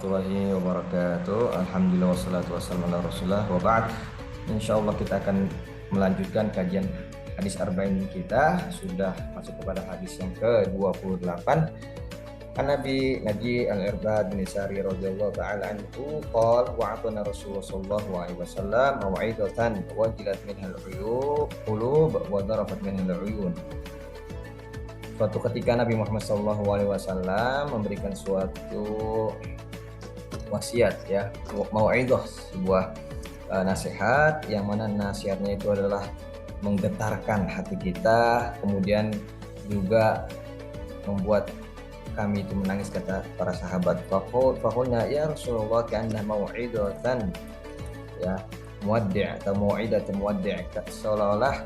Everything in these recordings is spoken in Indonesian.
warahmatullahi wabarakatuh. Alhamdulillah wassalatu wassalamu ala rasulullah wa ba'd. Insyaallah kita akan melanjutkan kajian hadis arba'in kita. Sudah masuk kepada hadis yang ke-28. An Nabi Naji Al-Irbad bin Sari radhiyallahu ta'ala anhu qala wa'atana Rasulullah sallallahu alaihi wasallam mau'izatan wajilat minhal qulub wa darafat minhal uyun. Suatu ketika Nabi Muhammad SAW memberikan suatu wasiat, ya, mau'izah, sebuah nasihat yang mana nasihatnya itu adalah menggetarkan hati kita, kemudian juga membuat kami itu menangis, kata para sahabat. Faqulna ya Rasulullah ka'anna mau'izatan, ya, muwaddi' atau mau'izatan muwaddi', seolah-olah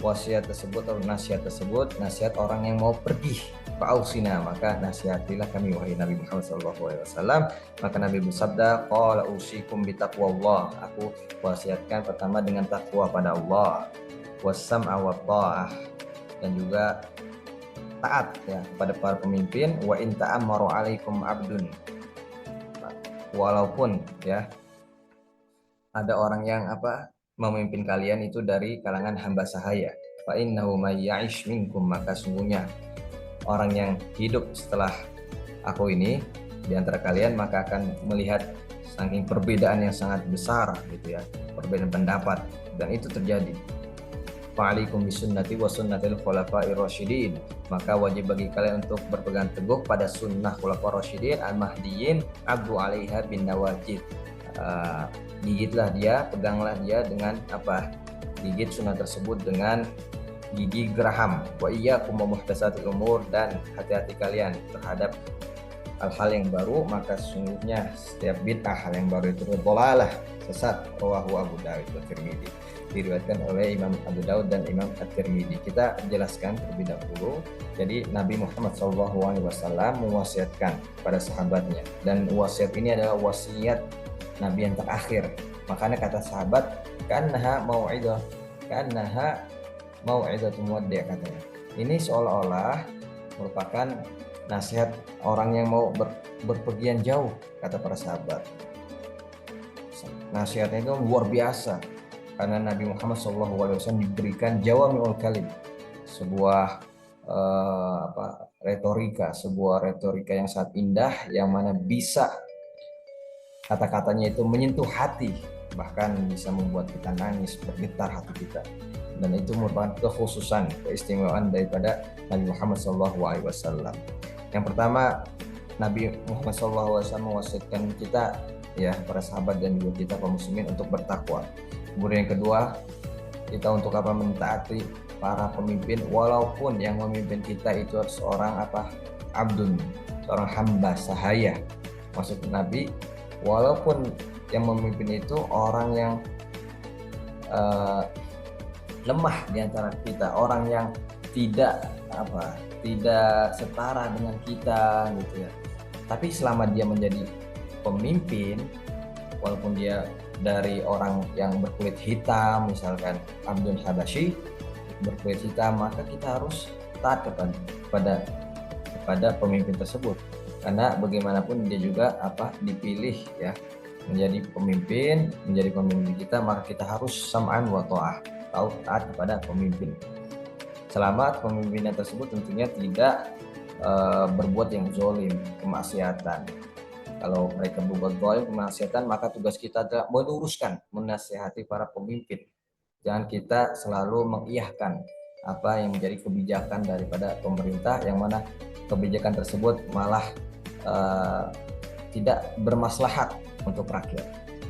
wasiat tersebut atau nasihat tersebut nasihat orang yang mau pergi. Fa'ausina, maka nasihatilah kami wahai Nabi Muhammad SAW. Maka Nabi bersabda, qala usikum bitaqwallah, aku wasiatkan pertama dengan takwa pada Allah, wassam'a wa ta'ah, dan juga taat, ya, kepada para pemimpin. Wa in ta'ammaru alaikum abdun, walaupun, ya, ada orang yang memimpin kalian itu dari kalangan hamba sahaya. Fa innahu may ya'ish minkum, maka sungguhnya orang yang hidup setelah aku ini di antara kalian maka akan melihat saking perbedaan yang sangat besar, gitu ya, perbedaan pendapat, dan itu terjadi. Fa'alaikum bisunnati wa sunnatil khulafa'ir rasyidin, maka wajib bagi kalian untuk berpegang teguh pada sunnah khulafa'ir rasyidin al-mahdiyyin abdu 'alaiha bin nawajid. Gigitlah dia, peganglah dia dengan gigit sunnah tersebut dengan gigi geraham. Wa iyyakum wa muhdatsatil umur, dan hati-hati kalian terhadap hal-hal yang baru, maka sesungguhnya setiap bid'ah, hal yang baru itu dhalalah, sesat. Rawahu Abu Dawud wa Tirmidzi, diriwayatkan oleh Imam Abu Dawud dan Imam At-Tirmidzi. Kita jelaskan terlebih dahulu. Jadi Nabi Muhammad SAW mewasiatkan pada sahabatnya, dan wasiat ini adalah wasiat Nabi yang terakhir. Makanya kata sahabat, kannaha mau'izatu muwaddi', katanya. Ini seolah-olah merupakan nasihat orang yang mau berpergian jauh, kata para sahabat. Nasihatnya itu luar biasa karena Nabi Muhammad SAW diberikan jawami'ul kalim, sebuah retorika yang sangat indah, yang mana bisa kata-katanya itu menyentuh hati, bahkan bisa membuat kita nangis, bergetar hati kita. Dan itu merupakan kekhususan, keistimewaan daripada Nabi Muhammad SAW. Yang pertama, Nabi Muhammad SAW mewasiatkan kita, ya, para sahabat dan juga kita kaum muslimin, untuk bertakwa. Kemudian yang kedua, kita untuk mentaati para pemimpin, walaupun yang memimpin kita itu seorang abdun, seorang hamba sahaya. Maksud Nabi, walaupun yang memimpin itu orang yang lemah di antara kita, orang yang tidak setara dengan kita, gitu ya. Tapi selama dia menjadi pemimpin, walaupun dia dari orang yang berkulit hitam, misalkan Abdul Habasyi berkulit hitam, maka kita harus taat kepada pemimpin tersebut. Karena bagaimanapun dia juga dipilih, ya, menjadi pemimpin kita, maka kita harus sam'an wa ta'ah, taat kepada pemimpin. Selama kepemimpinan tersebut tentunya tidak berbuat yang zalim, kemaksiatan. Kalau mereka berbuat zalim, kemaksiatan, maka tugas kita adalah meluruskan, menasihati para pemimpin. Jangan kita selalu mengiyahkan apa yang menjadi kebijakan daripada pemerintah, yang mana kebijakan tersebut malah tidak bermaslahat untuk rakyat.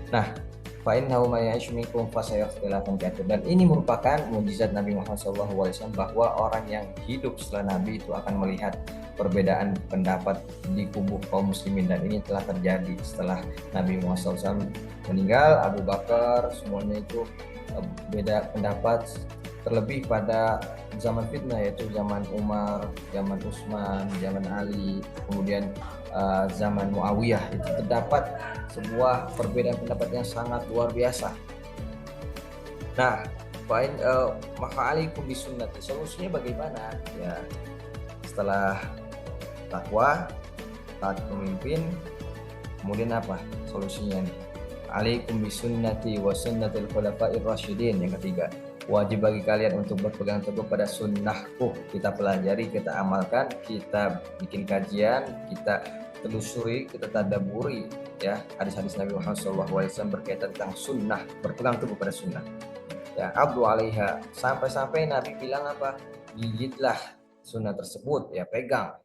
Nah, fa innahu may ya'ish minkum fa sayakhtilafun katsir, dan ini merupakan mukjizat Nabi Muhammad SAW, bahwa orang yang hidup setelah Nabi itu akan melihat perbedaan pendapat di kubu kaum muslimin, dan ini telah terjadi setelah Nabi Muhammad SAW meninggal. Abu Bakar, semuanya itu beda pendapat, terlebih pada zaman fitnah, yaitu zaman Umar, zaman Utsman, zaman Ali, kemudian zaman Muawiyah, itu terdapat sebuah perbedaan pendapat yang sangat luar biasa. Nah, maka alaikum bisunnati, solusinya bagaimana? Ya, setelah takwa, taat pemimpin, Kemudian apa solusinya nih? Alaikum bisunnati wa sunnatil khulafa'ir rasyidin. Yang ketiga, wajib bagi kalian untuk berpegang teguh pada sunnahku. Kita pelajari, kita amalkan, kita bikin kajian, kita telusuri, kita tadaburi ya hadis-hadis Nabi Muhammad SAW berkaitan tentang sunnah, berpegang teguh pada sunnah. Ya, abdu alaiha, sampai-sampai Nabi bilang apa? Gigitlah sunnah tersebut, ya pegang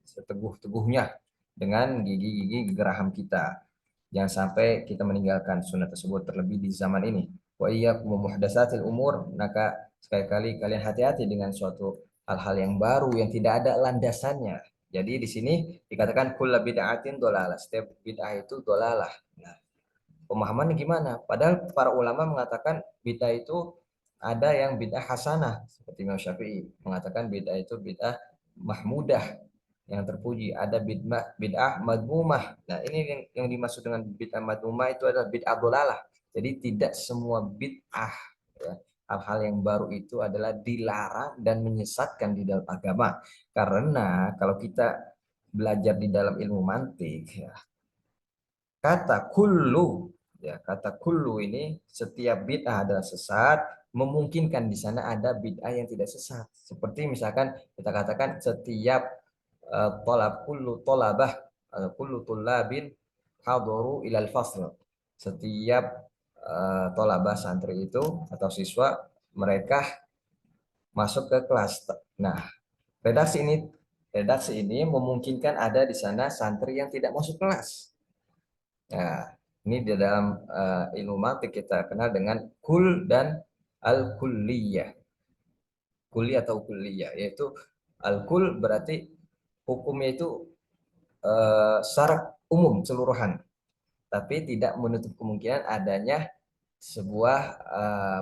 seteguh-teguhnya dengan gigi-gigi geraham kita. Jangan sampai kita meninggalkan sunnah tersebut, terlebih di zaman ini. Wa iyyakum muhdatsatil umur, maka sekali-kali kalian hati-hati dengan suatu hal-hal yang baru yang tidak ada landasannya. Jadi di sini dikatakan kullu bid'atin dolalah, setiap bid'ah itu dolalah. Nah, pemahamannya gimana? Padahal para ulama mengatakan bid'ah itu ada yang bid'ah hasanah, seperti Imam Syafi'i mengatakan bid'ah itu bid'ah mahmudah, yang terpuji. Ada bid'ah madmumah. Nah, ini yang dimaksud dengan bid'ah madmumah itu adalah bid'ah dolalah. Jadi tidak semua bid'ah, ya, hal-hal yang baru itu adalah dilarang dan menyesatkan di dalam agama. Karena kalau kita belajar di dalam ilmu mantik, ya, kata kullu, ya, kata kullu ini setiap bid'ah adalah sesat, memungkinkan di sana ada bid'ah yang tidak sesat. Seperti misalkan kita katakan setiap tolab kullu tolabah kullu tulabin hadaru ilal fasl. Setiap tolabah santri itu atau siswa mereka masuk ke kelas. Nah, redaksi ini memungkinkan ada di sana santri yang tidak masuk kelas. Nah, ini di dalam ilmu mantik kita kenal dengan kul dan al-kulliyah. Kulli atau kulliyah, yaitu al-kul berarti hukumnya itu secara umum keseluruhan, tapi tidak menutup kemungkinan adanya sebuah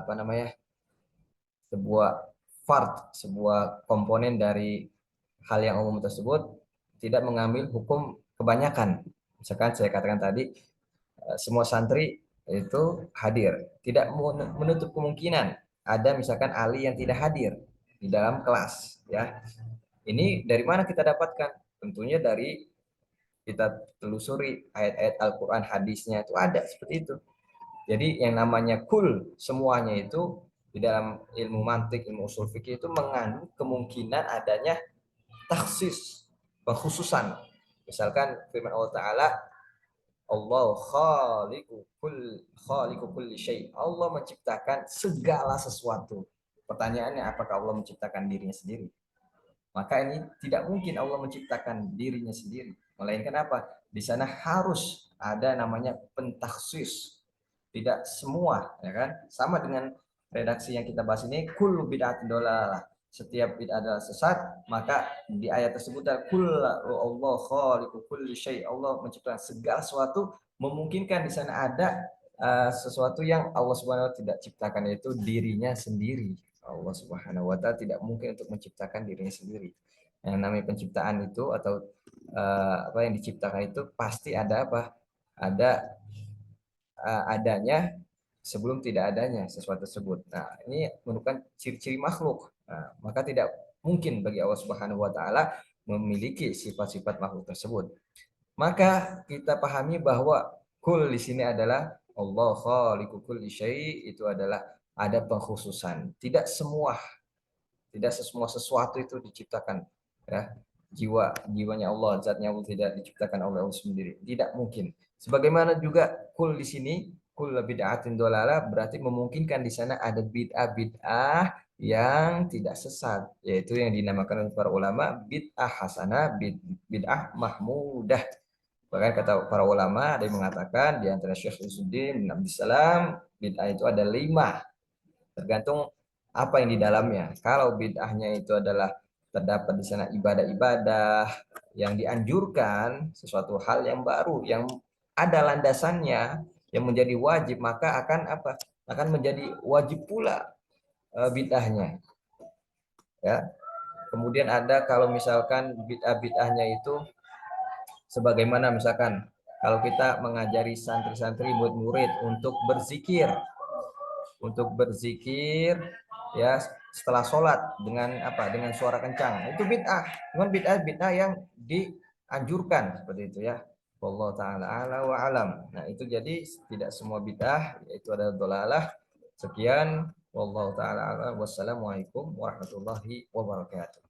apa namanya, sebuah sebuah komponen dari hal yang umum tersebut tidak mengambil hukum kebanyakan. Misalkan saya katakan tadi semua santri itu hadir, tidak menutup kemungkinan ada misalkan ahli yang tidak hadir di dalam kelas, ya. Ini dari mana kita dapatkan? Tentunya dari kita telusuri ayat-ayat Al-Quran, hadisnya itu ada seperti itu. Jadi yang namanya kul semuanya itu di dalam ilmu mantik, ilmu usul fikih itu mengandung kemungkinan adanya taksis, pengkhususan. Misalkan firman Allah Ta'ala, Allah khaliqu kulli syai. Allah menciptakan segala sesuatu. Pertanyaannya, apakah Allah menciptakan dirinya sendiri? Maka ini tidak mungkin Allah menciptakan dirinya sendiri. Melainkan apa? Di sana harus ada namanya pentaksis. Tidak semua, ya kan? Sama dengan redaksi yang kita bahas ini, kullu bid'atin dolalah. Setiap bid'ah adalah sesat, maka di ayat tersebut Allah khaliqu kulli syai. Allah menciptakan segala sesuatu, memungkinkan di sana ada sesuatu yang Allah Subhanahu wa taala tidak ciptakan, yaitu dirinya sendiri. Allah Subhanahu wa taala tidak mungkin untuk menciptakan dirinya sendiri. Yang namanya penciptaan itu atau apa yang diciptakan itu pasti ada apa? Ada adanya sebelum tidak adanya sesuatu tersebut. Nah, ini menunjukkan ciri-ciri makhluk. Nah, maka tidak mungkin bagi Allah Subhanahu wa taala memiliki sifat-sifat makhluk tersebut. Maka kita pahami bahwa kul di sini adalah Allah khaliqu kulli syai, itu adalah ada pengkhususan. Tidak semua sesuatu itu diciptakan, ya. Jiwanya Allah, zatnya Allah tidak diciptakan oleh Allah sendiri. Tidak mungkin. Sebagaimana juga kul di sini, kul bid'atin dolalah berarti memungkinkan di sana ada bid'ah yang tidak sesat, yaitu yang dinamakan oleh para ulama bid'ah hasanah, bid'ah mahmudah. Bahkan kata para ulama ada yang mengatakan di antara Syekh Izzuddin bin Abdussalam, bid'ah itu ada 5. Tergantung apa yang di dalamnya. Kalau bid'ahnya itu adalah terdapat di sana ibadah-ibadah yang dianjurkan, sesuatu hal yang baru yang ada landasannya yang menjadi wajib, maka akan apa? Akan menjadi wajib pula bid'ahnya. Ya. Kemudian ada kalau misalkan bid'ah-bid'ahnya itu sebagaimana misalkan kalau kita mengajari santri-santri murid-murid untuk berzikir ya setelah sholat dengan apa, dengan suara kencang, itu bid'ah. Cuman bid'ah yang dianjurkan seperti itu, ya. Wallahu taala ala wa alam. Nah, itu jadi tidak semua bid'ah yaitu ada dolalah. Sekian wallahu taala ala. Wassalamualaikum warahmatullahi wabarakatuh.